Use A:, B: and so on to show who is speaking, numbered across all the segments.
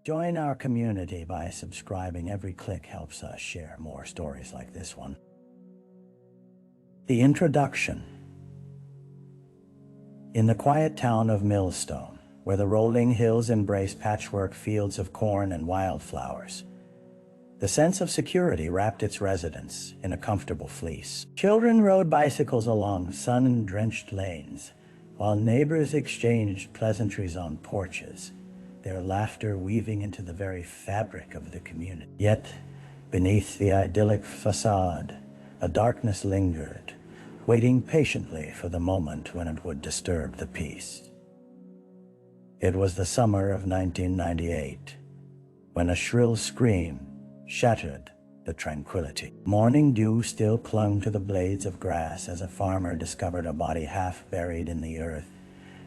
A: Join our community by subscribing. Every click helps us share more stories like this one. The introduction. In the quiet town of Millstone, where the rolling hills embrace patchwork fields of corn and wildflowers, the sense of security wrapped its residents in a comfortable fleece. Children rode bicycles along sun-drenched lanes, while neighbors exchanged pleasantries on porches, their laughter weaving into the very fabric of the community. Yet, beneath the idyllic facade, a darkness lingered, waiting patiently for the moment when it would disturb the peace. It was the summer of 1998, when a shrill scream shattered the tranquility. Morning dew still clung to the blades of grass as a farmer discovered a body half buried in the earth,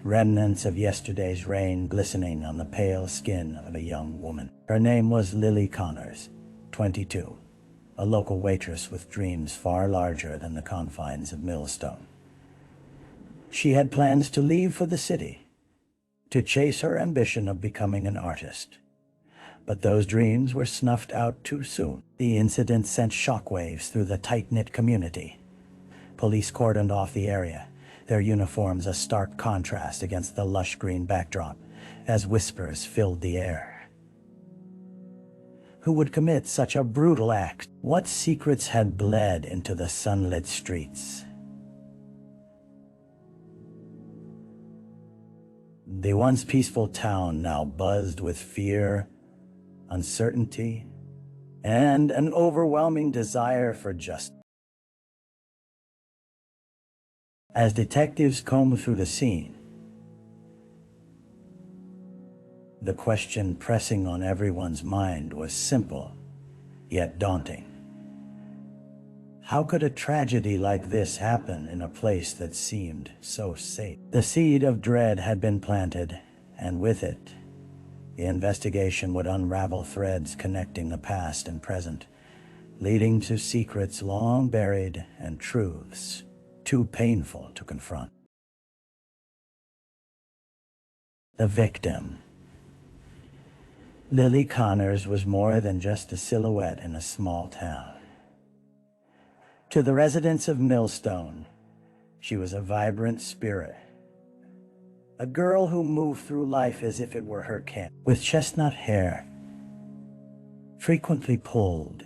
A: remnants of yesterday's rain glistening on the pale skin of a young woman. Her name was Lily Connors, 22, a local waitress with dreams far larger than the confines of Millstone. She had plans to leave for the city, to chase her ambition of becoming an artist. But those dreams were snuffed out too soon. The incident sent shockwaves through the tight-knit community. Police cordoned off the area, their uniforms a stark contrast against the lush green backdrop, as whispers filled the air. Who would commit such a brutal act? What secrets had bled into the sunlit streets? The once peaceful town now buzzed with fear, uncertainty, and an overwhelming desire for justice. As detectives combed through the scene, the question pressing on everyone's mind was simple, yet daunting. How could a tragedy like this happen in a place that seemed so safe? The seed of dread had been planted, and with it, the investigation would unravel threads connecting the past and present, leading to secrets long buried and truths too painful to confront. The victim. Lily Connors was more than just a silhouette in a small town. To the residents of Millstone, she was a vibrant spirit, a girl who moved through life as if it were her camp. With chestnut hair, frequently pulled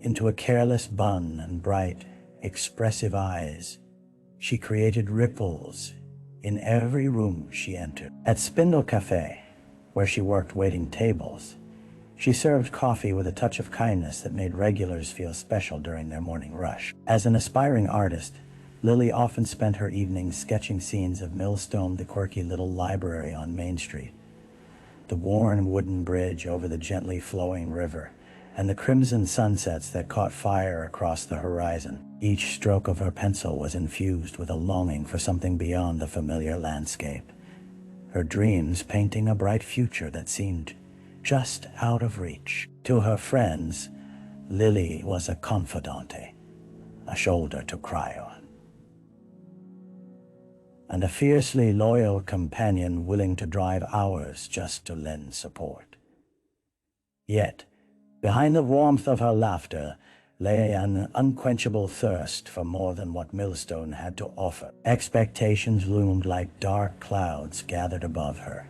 A: into a careless bun and bright, expressive eyes, she created ripples in every room she entered. At Spindle Cafe, where she worked waiting tables, she served coffee with a touch of kindness that made regulars feel special during their morning rush. As an aspiring artist, Lily often spent her evenings sketching scenes of Millstone, the quirky little library on Main Street, the worn wooden bridge over the gently flowing river, and the crimson sunsets that caught fire across the horizon. Each stroke of her pencil was infused with a longing for something beyond the familiar landscape, her dreams painting a bright future that seemed just out of reach. To her friends, Lily was a confidante, a shoulder to cry on, and a fiercely loyal companion willing to drive hours just to lend support. Yet, behind the warmth of her laughter lay an unquenchable thirst for more than what Millstone had to offer. Expectations loomed like dark clouds gathered above her,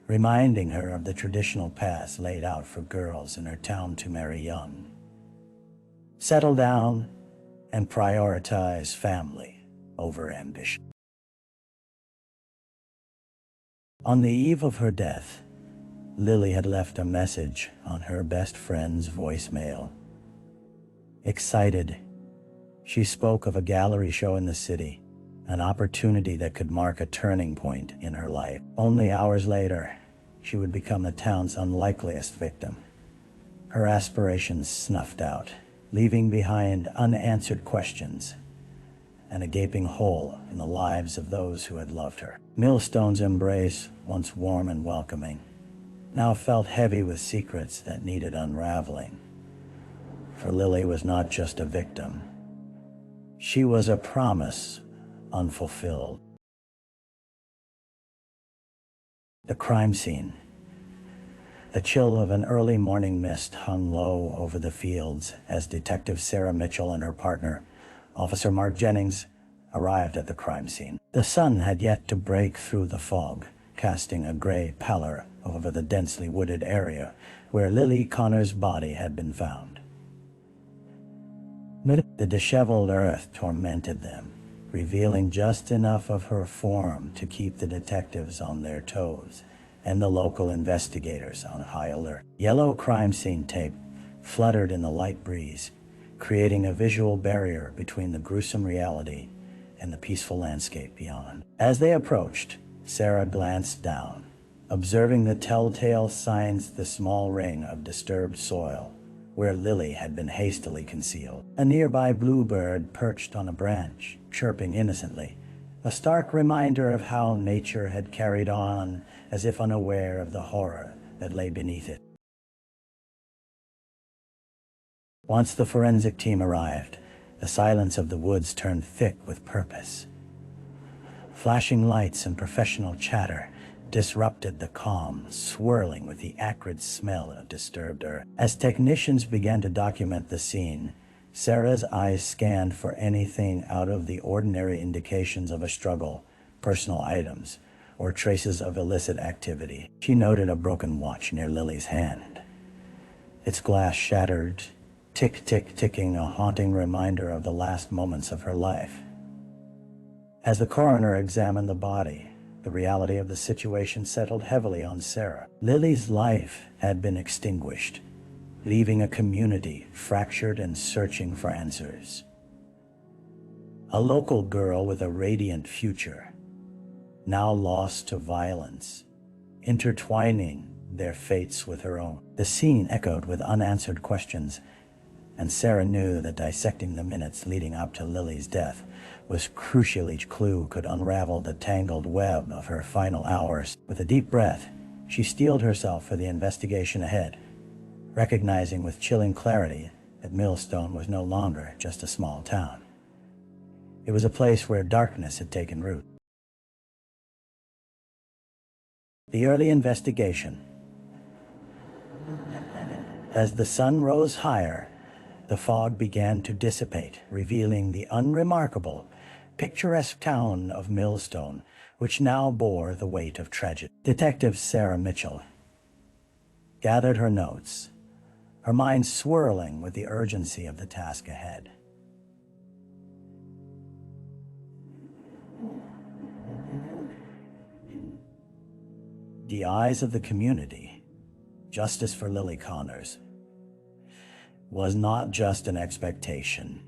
A: reminding her of the traditional paths laid out for girls in her town to marry young, settle down, and prioritize family over ambition. On the eve of her death, Lily had left a message on her best friend's voicemail. Excited, she spoke of a gallery show in the city, an opportunity that could mark a turning point in her life. Only hours later, she would become the town's unlikeliest victim, her aspirations snuffed out, leaving behind unanswered questions and a gaping hole in the lives of those who had loved her. Millstone's embrace, once warm and welcoming, now felt heavy with secrets that needed unraveling. For Lily was not just a victim. She was a promise unfulfilled. The crime scene. The chill of an early morning mist hung low over the fields as Detective Sarah Mitchell and her partner, Officer Mark Jennings, arrived at the crime scene. The sun had yet to break through the fog, casting a gray pallor over the densely wooded area where Lily Connor's body had been found. The disheveled earth tormented them, revealing just enough of her form to keep the detectives on their toes and the local investigators on high alert. Yellow crime scene tape fluttered in the light breeze, creating a visual barrier between the gruesome reality and the peaceful landscape beyond. As they approached, Sarah glanced down, observing the telltale signs, the small ring of disturbed soil where Lily had been hastily concealed. A nearby bluebird perched on a branch, chirping innocently, a stark reminder of how nature had carried on as if unaware of the horror that lay beneath it. Once the forensic team arrived, the silence of the woods turned thick with purpose. Flashing lights and professional chatter disrupted the calm, swirling with the acrid smell of disturbed earth. As technicians began to document the scene, Sarah's eyes scanned for anything out of the ordinary indications of a struggle, personal items, or traces of illicit activity. She noted a broken watch near Lily's hand, its glass shattered, tick-tick-ticking, a haunting reminder of the last moments of her life. As the coroner examined the body, the reality of the situation settled heavily on Sarah. Lily's life had been extinguished, leaving a community fractured and searching for answers. A local girl with a radiant future, now lost to violence, intertwining their fates with her own. The scene echoed with unanswered questions, and Sarah knew that dissecting the minutes leading up to Lily's death was crucial. Each clue could unravel the tangled web of her final hours. With a deep breath, she steeled herself for the investigation ahead, recognizing with chilling clarity that Millstone was no longer just a small town. It was a place where darkness had taken root. The early investigation. As the sun rose higher, the fog began to dissipate, revealing the unremarkable, picturesque town of Millstone, which now bore the weight of tragedy. Detective Sarah Mitchell gathered her notes, her mind swirling with the urgency of the task ahead. The eyes of the community, justice for Lily Connors, was not just an expectation.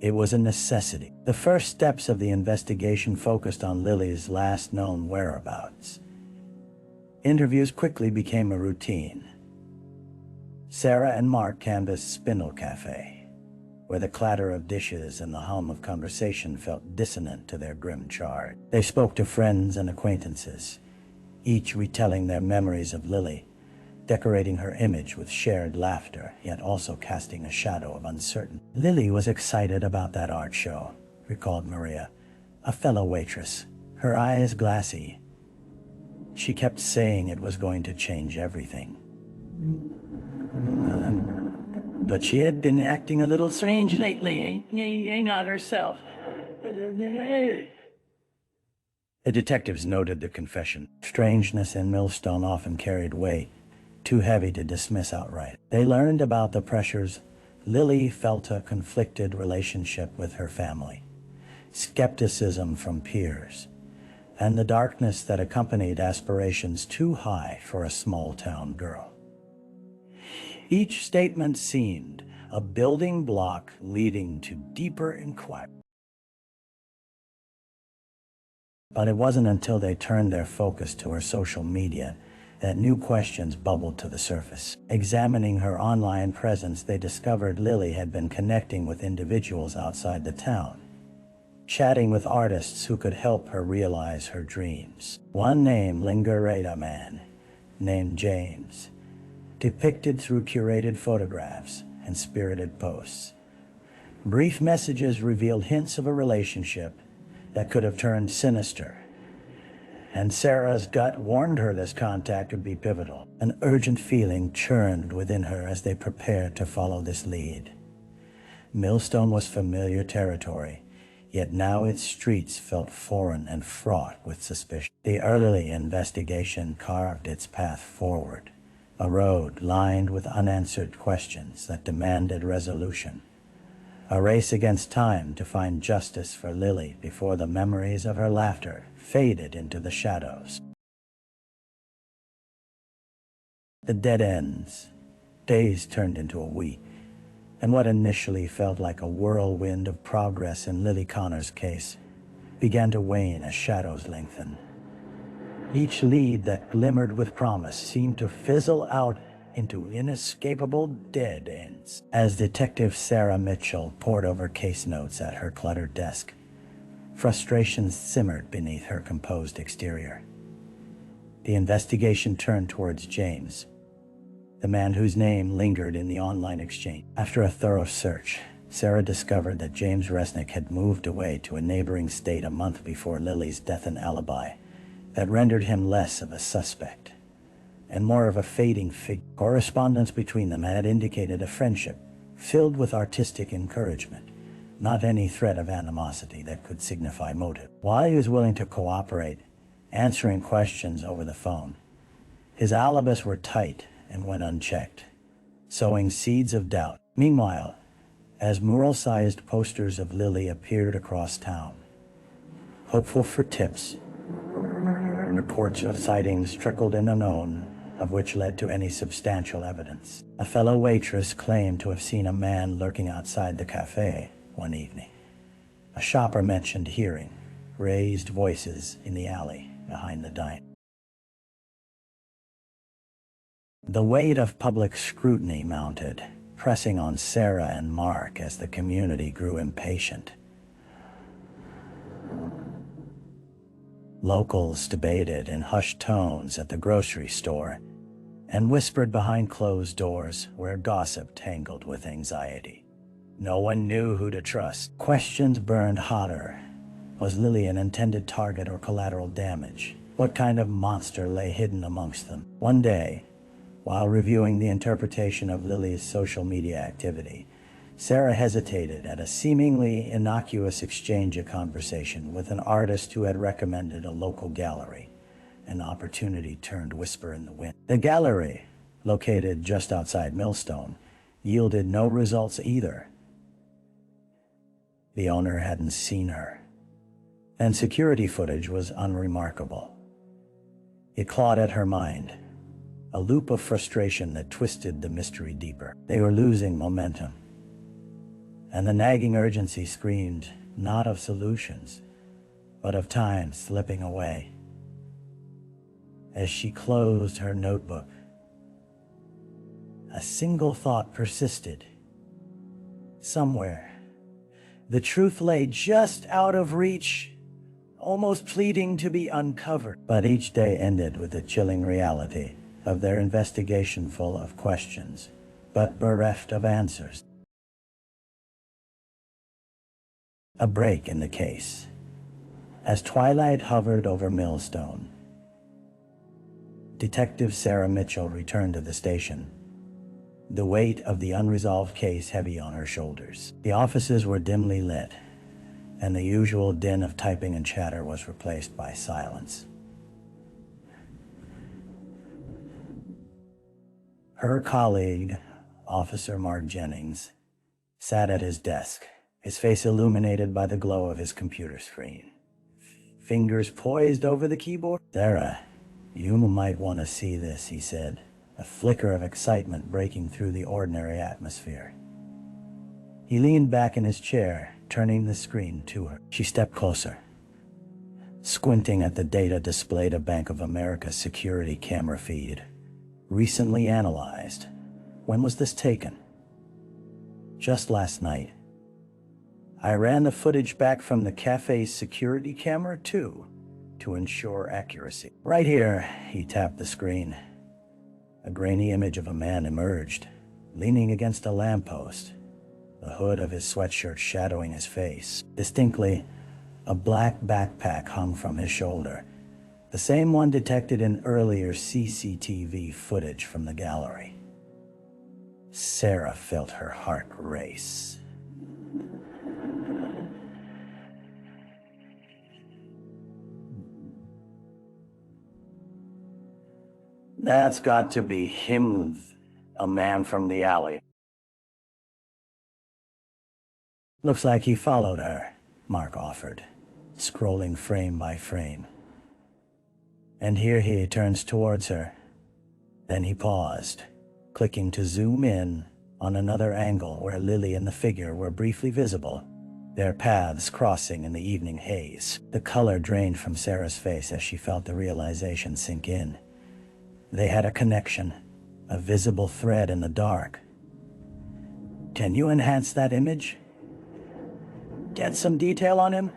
A: It was a necessity. The first steps of the investigation focused on Lily's last known whereabouts. Interviews quickly became a routine. Sarah and Mark canvassed Spindle Cafe, where the clatter of dishes and the hum of conversation felt dissonant to their grim charge. They spoke to friends and acquaintances, each retelling their memories of Lily, decorating her image with shared laughter, yet also casting a shadow of uncertainty. Lily was excited about that art show, recalled Maria, a fellow waitress, her eyes glassy. She kept saying it was going to change everything. But she had been acting a little strange lately, ain't not herself. The detectives noted the confession. Strangeness in Millstone often carried weight, too heavy to dismiss outright. They learned about the pressures. Lily felt a conflicted relationship with her family, skepticism from peers, and the darkness that accompanied aspirations too high for a small-town girl. Each statement seemed a building block leading to deeper inquiry. But it wasn't until they turned their focus to her social media that new questions bubbled to the surface. Examining her online presence, they discovered Lily had been connecting with individuals outside the town, chatting with artists who could help her realize her dreams. One name lingered, a man named James, depicted through curated photographs and spirited posts. Brief messages revealed hints of a relationship that could have turned sinister and Sarah's gut warned her this contact would be pivotal. An urgent feeling churned within her as they prepared to follow this lead. Millstone was familiar territory, yet now its streets felt foreign and fraught with suspicion. The early investigation carved its path forward, a road lined with unanswered questions that demanded resolution. A race against time to find justice for Lily before the memories of her laughter faded into the shadows. The dead ends. Days turned into a week, and what initially felt like a whirlwind of progress in Lily Connor's case began to wane as shadows lengthened. Each lead that glimmered with promise seemed to fizzle out into inescapable dead ends. As Detective Sarah Mitchell pored over case notes at her cluttered desk, frustration simmered beneath her composed exterior. The investigation turned towards James, the man whose name lingered in the online exchange. After a thorough search, Sarah discovered that James Resnick had moved away to a neighboring state a month before Lily's death, an alibi that rendered him less of a suspect and more of a fading figure. Correspondence between them had indicated a friendship filled with artistic encouragement, not any threat of animosity that could signify motive. While he was willing to cooperate, answering questions over the phone, his alibis were tight and went unchecked, sowing seeds of doubt. Meanwhile, as mural-sized posters of Lily appeared across town, hopeful for tips, reports of sightings trickled in unknown, of which led to any substantial evidence. A fellow waitress claimed to have seen a man lurking outside the cafe one evening. A shopper mentioned hearing raised voices in the alley behind the diner. The weight of public scrutiny mounted, pressing on Sarah and Mark as the community grew impatient. Locals debated in hushed tones at the grocery store and whispered behind closed doors where gossip tangled with anxiety. No one knew who to trust. Questions burned hotter. Was Lily an intended target or collateral damage? What kind of monster lay hidden amongst them? One day, while reviewing the interpretation of Lily's social media activity, Sarah hesitated at a seemingly innocuous exchange of conversation with an artist who had recommended a local gallery. An opportunity turned whisper in the wind. The gallery, located just outside Millstone, yielded no results either. The owner hadn't seen her, and security footage was unremarkable. It clawed at her mind, a loop of frustration that twisted the mystery deeper. They were losing momentum, and the nagging urgency screamed not of solutions, but of time slipping away. As she closed her notebook, a single thought persisted. Somewhere, the truth lay just out of reach, almost pleading to be uncovered. But each day ended with the chilling reality of their investigation full of questions, but bereft of answers. A break in the case. As twilight hovered over Millstone, Detective Sarah Mitchell returned to the station, the weight of the unresolved case heavy on her shoulders. The offices were dimly lit, and the usual din of typing and chatter was replaced by silence. Her colleague, Officer Mark Jennings, sat at his desk, his face illuminated by the glow of his computer screen. Fingers poised over the keyboard. "Sarah, you might want to see this," he said, a flicker of excitement breaking through the ordinary atmosphere. He leaned back in his chair, turning the screen to her. She stepped closer, squinting at the data displayed. A Bank of America security camera feed. Recently analyzed. When was this taken? Just last night. I ran the footage back from the cafe's security camera too, to ensure accuracy. Right here, he tapped the screen. A grainy image of a man emerged, leaning against a lamppost, the hood of his sweatshirt shadowing his face. Distinctly, a black backpack hung from his shoulder, the same one detected in earlier CCTV footage from the gallery. Sarah felt her heart race. That's got to be him, a man from the alley. Looks like he followed her, Mark offered, scrolling frame by frame. And here he turns towards her. Then he paused, clicking to zoom in on another angle where Lily and the figure were briefly visible, their paths crossing in the evening haze. The color drained from Sarah's face as she felt the realization sink in. They had a connection, a visible thread in the dark. Can you enhance that image? Get some detail on him?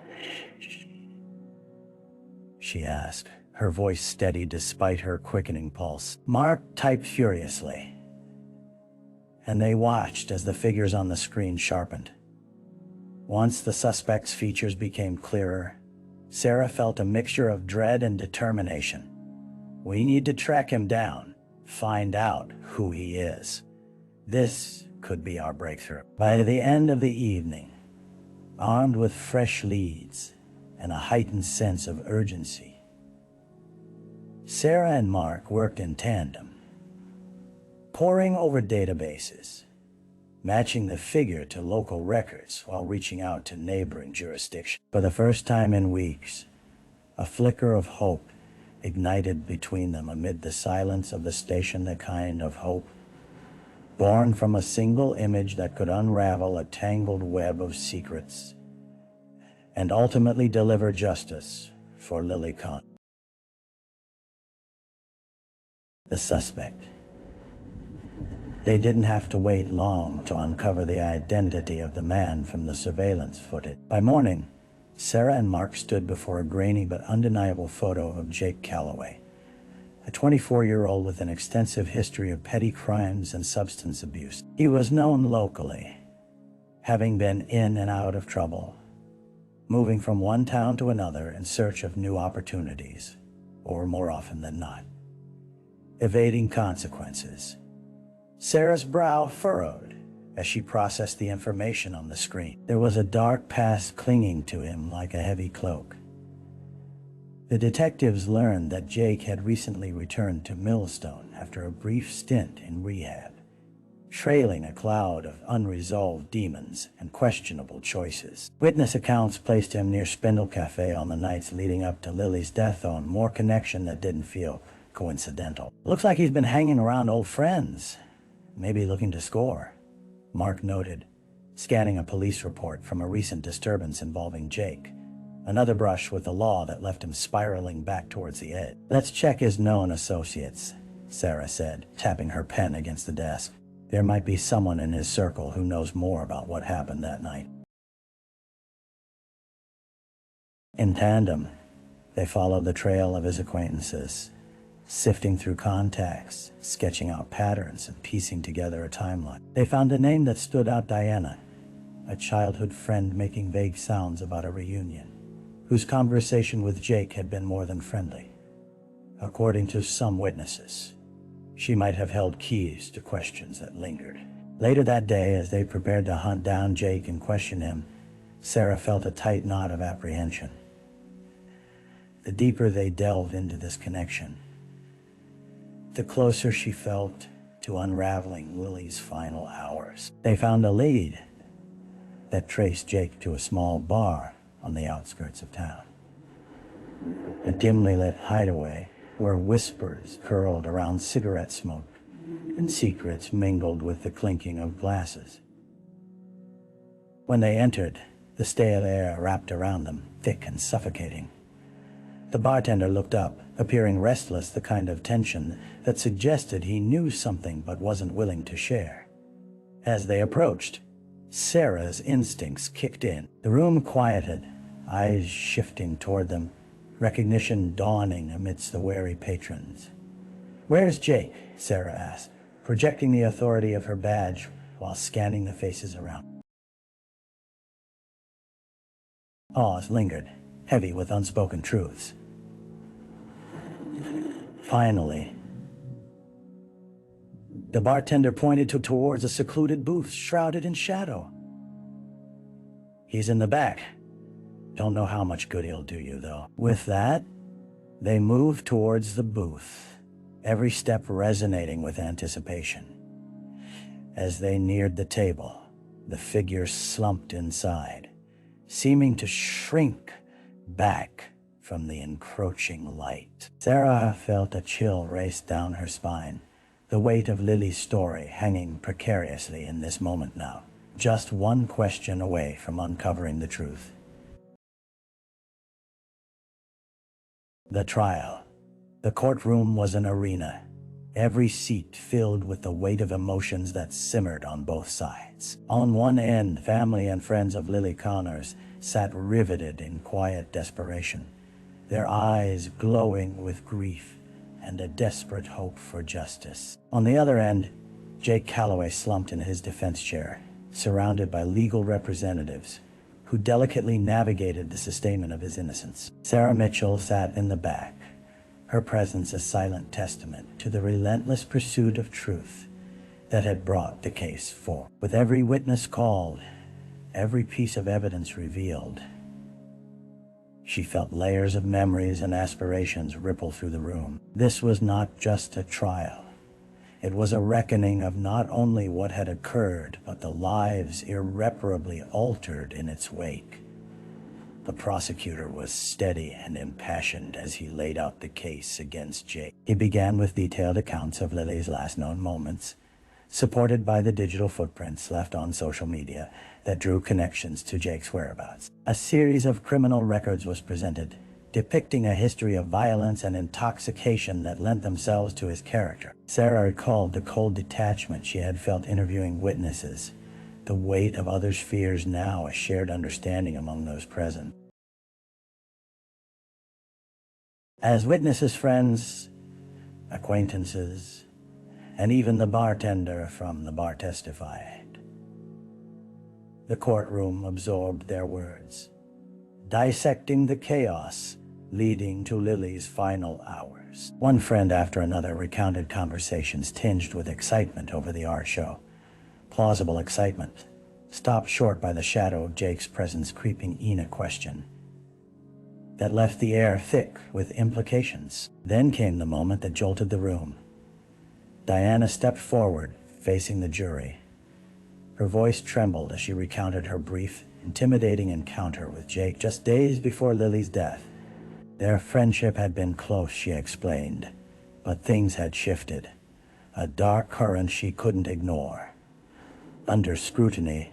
A: She asked, her voice steady despite her quickening pulse. Mark typed furiously, and they watched as the figures on the screen sharpened. Once the suspect's features became clearer, Sarah felt a mixture of dread and determination. We need to track him down, find out who he is. This could be our breakthrough. By the end of the evening, armed with fresh leads and a heightened sense of urgency, Sarah and Mark worked in tandem, poring over databases, matching the figure to local records while reaching out to neighboring jurisdictions. For the first time in weeks, a flicker of hope ignited between them amid the silence of the station, the kind of hope born from a single image that could unravel a tangled web of secrets and ultimately deliver justice for Lily Kahn. The suspect. They didn't have to wait long to uncover the identity of the man from the surveillance footage. By morning, Sarah and Mark stood before a grainy but undeniable photo of Jake Calloway, a 24-year-old with an extensive history of petty crimes and substance abuse. He was known locally, having been in and out of trouble, moving from one town to another in search of new opportunities, or more often than not, evading consequences. Sarah's brow furrowed as she processed the information on the screen. There was a dark past clinging to him like a heavy cloak. The detectives learned that Jake had recently returned to Millstone after a brief stint in rehab, trailing a cloud of unresolved demons and questionable choices. Witness accounts placed him near Spindle Cafe on the nights leading up to Lily's death on more connection that didn't feel coincidental. Looks like he's been hanging around old friends, maybe looking to score, Mark noted, scanning a police report from a recent disturbance involving Jake. Another brush with the law that left him spiraling back towards the edge. Let's check his known associates, Sarah said, tapping her pen against the desk. There might be someone in his circle who knows more about what happened that night. In tandem, they followed the trail of his acquaintances, sifting through contacts, sketching out patterns, and piecing together a timeline. They found a name that stood out: Diana, a childhood friend making vague sounds about a reunion, whose conversation with Jake had been more than friendly. According to some witnesses, she might have held keys to questions that lingered. Later that day, as they prepared to hunt down Jake and question him, Sarah felt a tight knot of apprehension. The deeper they delved into this connection, the closer she felt to unraveling Lily's final hours. They found a lead that traced Jake to a small bar on the outskirts of town, a dimly lit hideaway where whispers curled around cigarette smoke and secrets mingled with the clinking of glasses. When they entered, the stale air wrapped around them, thick and suffocating. The bartender looked up, appearing restless, the kind of tension that suggested he knew something but wasn't willing to share. As they approached, Sarah's instincts kicked in. The room quieted, eyes shifting toward them, recognition dawning amidst the wary patrons. "Where's Jake?" Sarah asked, projecting the authority of her badge while scanning the faces around. Pause lingered, heavy with unspoken truths. Finally, the bartender pointed towards a secluded booth shrouded in shadow. "He's in the back. Don't know how much good he'll do you, though." With that, they moved towards the booth, every step resonating with anticipation. As they neared the table, the figure slumped inside, seeming to shrink back from the encroaching light. Sarah felt a chill race down her spine, the weight of Lily's story hanging precariously in this moment now, just one question away from uncovering the truth. The trial. The courtroom was an arena, every seat filled with the weight of emotions that simmered on both sides. On one end, family and friends of Lily Connors sat riveted in quiet desperation, their eyes glowing with grief and a desperate hope for justice. On the other end, Jake Calloway slumped in his defense chair, surrounded by legal representatives who delicately navigated the sustainment of his innocence. Sarah Mitchell sat in the back, her presence a silent testament to the relentless pursuit of truth that had brought the case forward. With every witness called, every piece of evidence revealed, she felt layers of memories and aspirations ripple through the room. This was not just a trial. It was a reckoning of not only what had occurred, but the lives irreparably altered in its wake. The prosecutor was steady and impassioned as he laid out the case against Jake. He began with detailed accounts of Lily's last known moments, supported by the digital footprints left on social media that drew connections to Jake's whereabouts. A series of criminal records was presented, depicting a history of violence and intoxication that lent themselves to his character. Sarah recalled the cold detachment she had felt interviewing witnesses, the weight of others' fears now a shared understanding among those present. As witnesses, friends, acquaintances, and even the bartender from the bar testified, the courtroom absorbed their words, dissecting the chaos leading to Lily's final hours. One friend after another recounted conversations tinged with excitement over the art show. Plausible excitement, stopped short by the shadow of Jake's presence creeping in a question that left the air thick with implications. Then came the moment that jolted the room. Diana stepped forward, facing the jury. Her voice trembled as she recounted her brief, intimidating encounter with Jake just days before Lily's death. Their friendship had been close, she explained, but things had shifted, a dark current she couldn't ignore. Under scrutiny,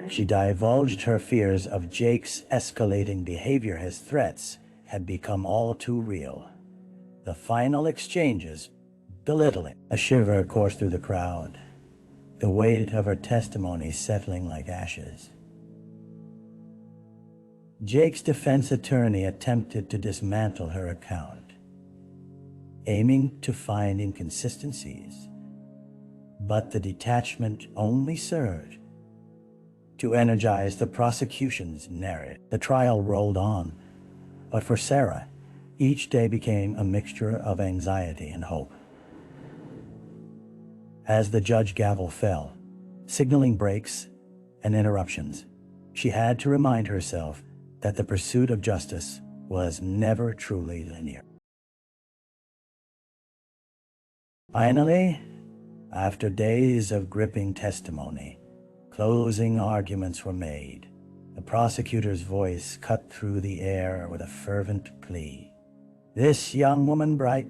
A: she divulged her fears of Jake's escalating behavior. His threats had become all too real. The final exchanges belittling. A shiver coursed through the crowd, the weight of her testimony settling like ashes. Jake's defense attorney attempted to dismantle her account, aiming to find inconsistencies, but the detachment only served to energize the prosecution's narrative. The trial rolled on, but for Sarah, each day became a mixture of anxiety and hope. As the judge gavel fell, signaling breaks and interruptions, she had to remind herself that the pursuit of justice was never truly linear. Finally, after days of gripping testimony, closing arguments were made. The prosecutor's voice cut through the air with a fervent plea. This young woman, bright,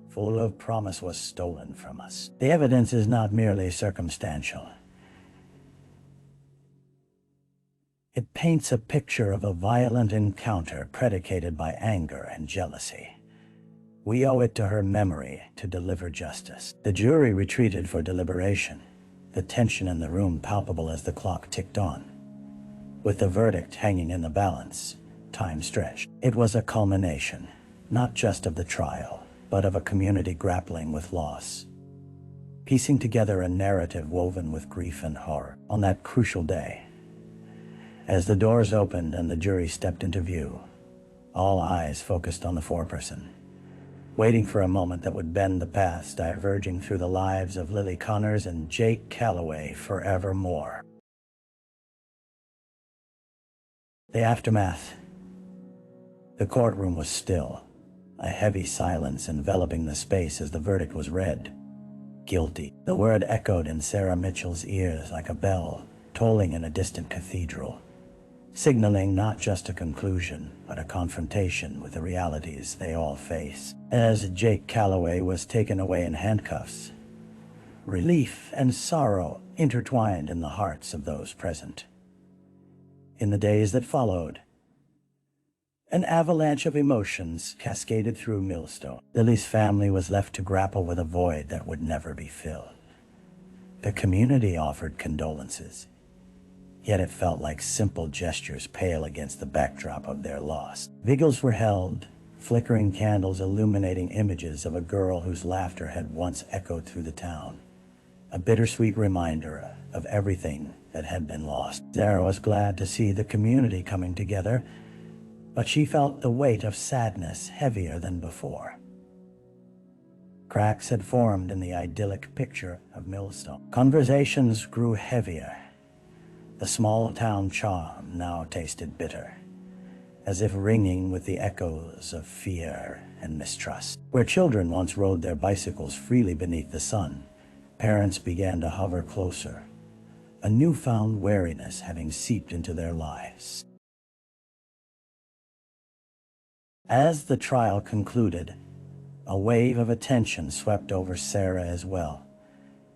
A: full of promise, was stolen from us. The evidence is not merely circumstantial. It paints a picture of a violent encounter predicated by anger and jealousy. We owe it to her memory to deliver justice. The jury retreated for deliberation, the tension in the room palpable as the clock ticked on. With the verdict hanging in the balance, time stretched. It was a culmination, not just of the trial, but of a community grappling with loss, piecing together a narrative woven with grief and horror. On that crucial day, as the doors opened and the jury stepped into view, all eyes focused on the foreperson, waiting for a moment that would bend the paths diverging through the lives of Lily Connors and Jake Calloway forevermore. The aftermath. The courtroom was still, a heavy silence enveloping the space as the verdict was read. Guilty. The word echoed in Sarah Mitchell's ears like a bell tolling in a distant cathedral, signaling not just a conclusion, but a confrontation with the realities they all face. As Jake Calloway was taken away in handcuffs, relief and sorrow intertwined in the hearts of those present. In the days that followed, an avalanche of emotions cascaded through Millstone. Lily's family was left to grapple with a void that would never be filled. The community offered condolences, yet it felt like simple gestures pale against the backdrop of their loss. Vigils were held, flickering candles illuminating images of a girl whose laughter had once echoed through the town, a bittersweet reminder of everything that had been lost. Sarah was glad to see the community coming together, but she felt the weight of sadness heavier than before. Cracks had formed in the idyllic picture of Millstone. Conversations grew heavier. The small-town charm now tasted bitter, as if ringing with the echoes of fear and mistrust. Where children once rode their bicycles freely beneath the sun, parents began to hover closer, a newfound wariness having seeped into their lives. As the trial concluded, a wave of attention swept over Sarah as well.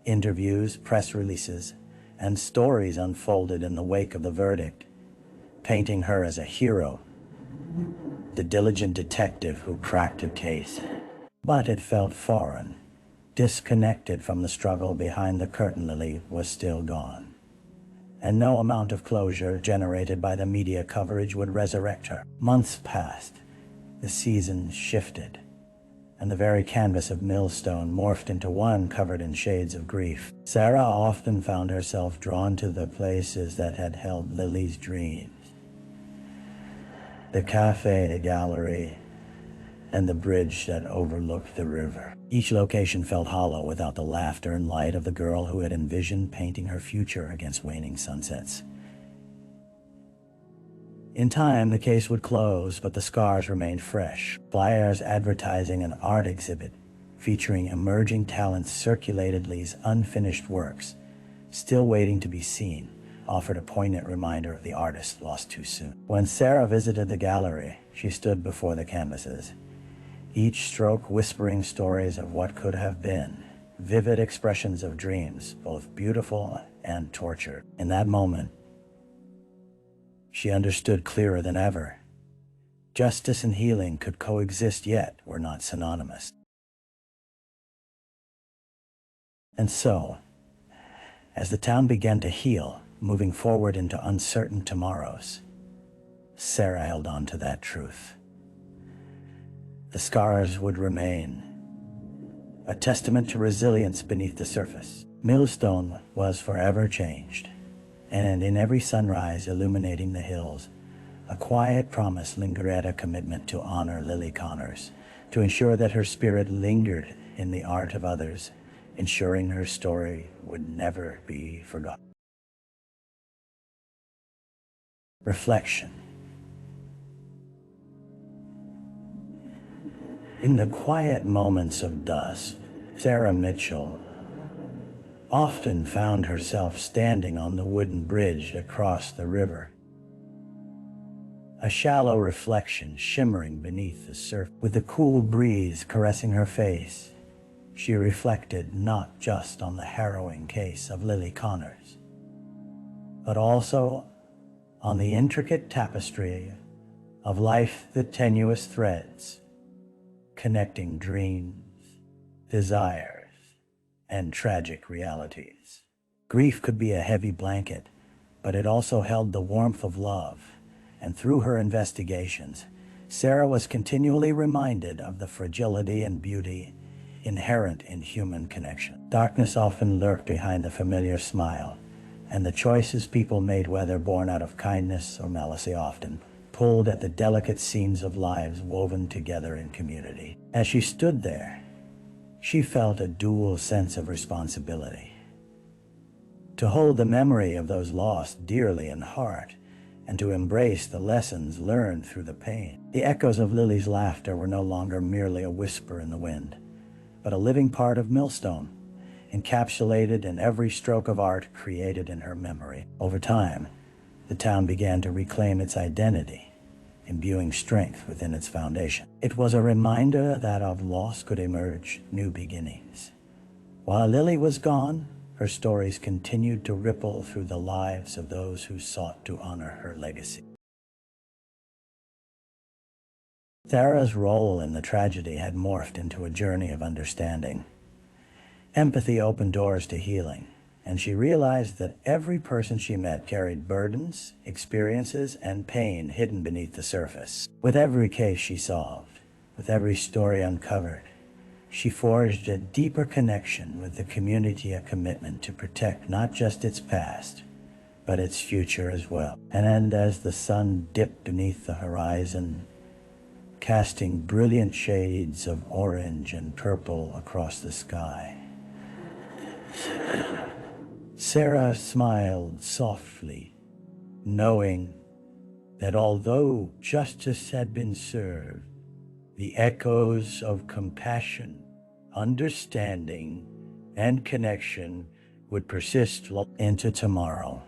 A: Interviews, press releases, and stories unfolded in the wake of the verdict, painting her as a hero, the diligent detective who cracked a case. But it felt foreign, disconnected from the struggle behind the curtain. Lily was still gone, and no amount of closure generated by the media coverage would resurrect her. Months passed. The seasons shifted, and the very canvas of Millstone morphed into one covered in shades of grief. Sarah often found herself drawn to the places that had held Lily's dreams. The cafe, the gallery, and the bridge that overlooked the river. Each location felt hollow without the laughter and light of the girl who had envisioned painting her future against waning sunsets. In time, the case would close, but the scars remained fresh. Flyers advertising an art exhibit featuring emerging talents circulated Lee's unfinished works, still waiting to be seen, offered a poignant reminder of the artist lost too soon. When Sarah visited the gallery, she stood before the canvases, each stroke whispering stories of what could have been, vivid expressions of dreams, both beautiful and tortured. In that moment, she understood clearer than ever. Justice and healing could coexist, yet were not synonymous. And so, as the town began to heal, moving forward into uncertain tomorrows, Sarah held on to that truth. The scars would remain, a testament to resilience beneath the surface. Millstone was forever changed, and in every sunrise illuminating the hills, a quiet promise lingered, a commitment to honor Lily Connors, to ensure that her spirit lingered in the art of others, ensuring her story would never be forgotten. Reflection. In the quiet moments of dusk, Sarah Mitchell often found herself standing on the wooden bridge across the river. A shallow reflection shimmering beneath the surface. With the cool breeze caressing her face, she reflected not just on the harrowing case of Lily Connors, but also on the intricate tapestry of life, the tenuous threads connecting dreams, desires, and tragic realities. Grief could be a heavy blanket, but it also held the warmth of love, and through her investigations, Sarah was continually reminded of the fragility and beauty inherent in human connection. Darkness often lurked behind the familiar smile, and the choices people made, whether born out of kindness or malice, often pulled at the delicate seams of lives woven together in community. As she stood there, she felt a dual sense of responsibility. To hold the memory of those lost dearly in heart, and to embrace the lessons learned through the pain. The echoes of Lily's laughter were no longer merely a whisper in the wind, but a living part of Millstone, encapsulated in every stroke of art created in her memory. Over time, the town began to reclaim its identity, imbuing strength within its foundation. It was a reminder that of loss could emerge new beginnings. While Lily was gone, her stories continued to ripple through the lives of those who sought to honor her legacy. Sarah's role in the tragedy had morphed into a journey of understanding. Empathy opened doors to healing, and she realized that every person she met carried burdens, experiences, and pain hidden beneath the surface. With every case she solved, with every story uncovered, she forged a deeper connection with the community, a commitment to protect not just its past, but its future as well. And as the sun dipped beneath the horizon, casting brilliant shades of orange and purple across the sky, Sarah smiled softly, knowing that although justice had been served, the echoes of compassion, understanding, and connection would persist into tomorrow.